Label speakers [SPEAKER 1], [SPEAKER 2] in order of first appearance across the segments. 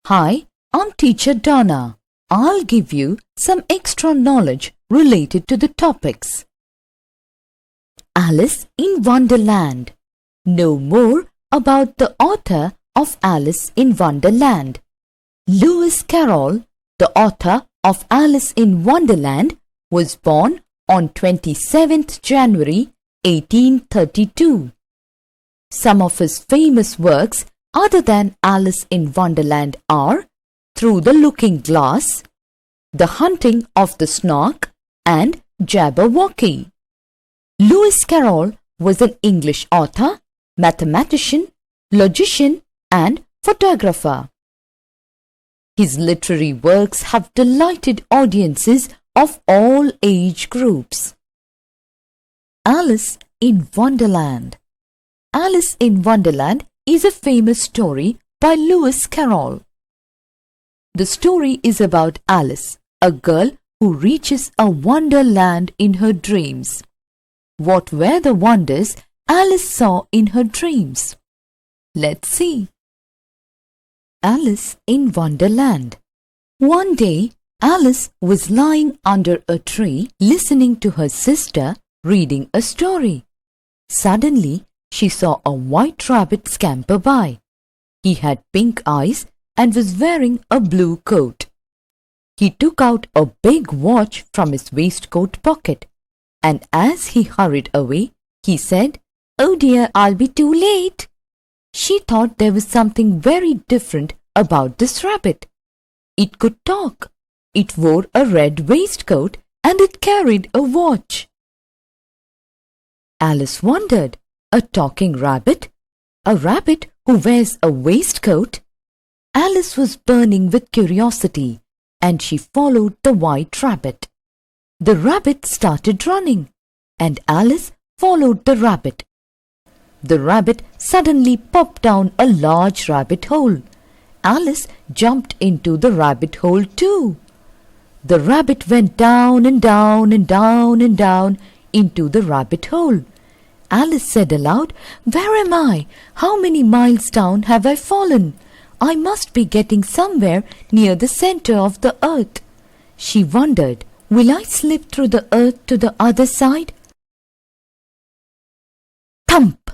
[SPEAKER 1] Hi, I'm Teacher Donna. I'll give you some extra knowledge related to the topics. Alice in Wonderland. Know more about the author of Alice in Wonderland. Lewis Carroll, the author of Alice in Wonderland, was born on 27th January 1832. Some of his famous works other than Alice in Wonderland are Through the Looking Glass, The Hunting of the Snark, and Jabberwocky. Lewis Carroll was an English author, mathematician, logician, and photographer. His literary works have delighted audiences of all age groups. Alice in Wonderland. Alice in Wonderland is a famous story by Lewis Carroll. The story is about Alice, a girl who reaches a wonderland in her dreams. What were the wonders Alice saw in her dreams? Let's see. Alice in Wonderland. One day, Alice was lying under a tree listening to her sister reading a story. Suddenly, she saw a white rabbit scamper by. He had pink eyes and was wearing a blue coat. He took out a big watch from his waistcoat pocket, and as he hurried away, he said, "Oh dear, I'll be too late." She thought there was something very different about this rabbit. It could talk. It wore a red waistcoat and it carried a watch. Alice wondered, a talking rabbit? A rabbit who wears a waistcoat? Alice was burning with curiosity, and she followed the white rabbit. The rabbit started running, and Alice followed the rabbit. The rabbit suddenly popped down a large rabbit hole. Alice jumped into the rabbit hole too. The rabbit went down and down and down and down into the rabbit hole. Alice said aloud, "Where am I? How many miles down have I fallen? I must be getting somewhere near the center of the earth." She wondered, "Will I slip through the earth to the other side?" Thump!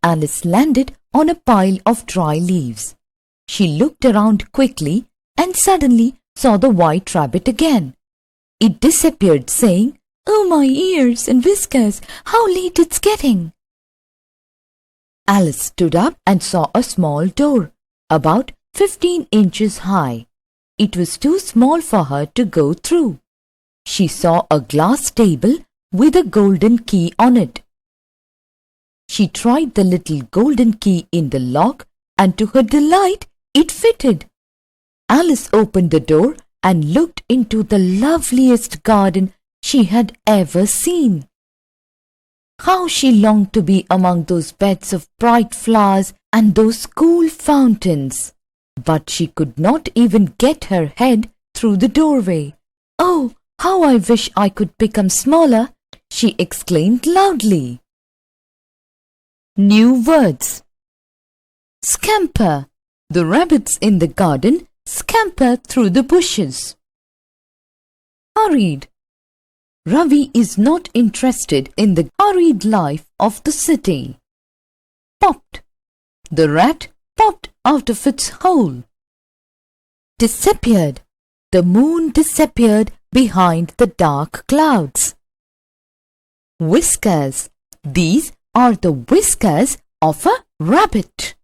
[SPEAKER 1] Alice landed on a pile of dry leaves. She looked around quickly and suddenly saw the white rabbit again. It disappeared, saying, "Oh, my ears and whiskers, how late it's getting." Alice stood up and saw a small door, about 15 inches high. It was too small for her to go through. She saw a glass table with a golden key on it. She tried the little golden key in the lock, and to her delight, it fitted. Alice opened the door and looked into the loveliest garden she had ever seen. How she longed to be among those beds of bright flowers and those cool fountains. But she could not even get her head through the doorway. "Oh, how I wish I could become smaller!" she exclaimed loudly. New words. Scamper. The rabbits in the garden scamper through the bushes. Hurried. Ravi is not interested in the hurried life of the city. Popped. The rat popped out of its hole. Disappeared. The moon disappeared behind the dark clouds. Whiskers. These are the whiskers of a rabbit.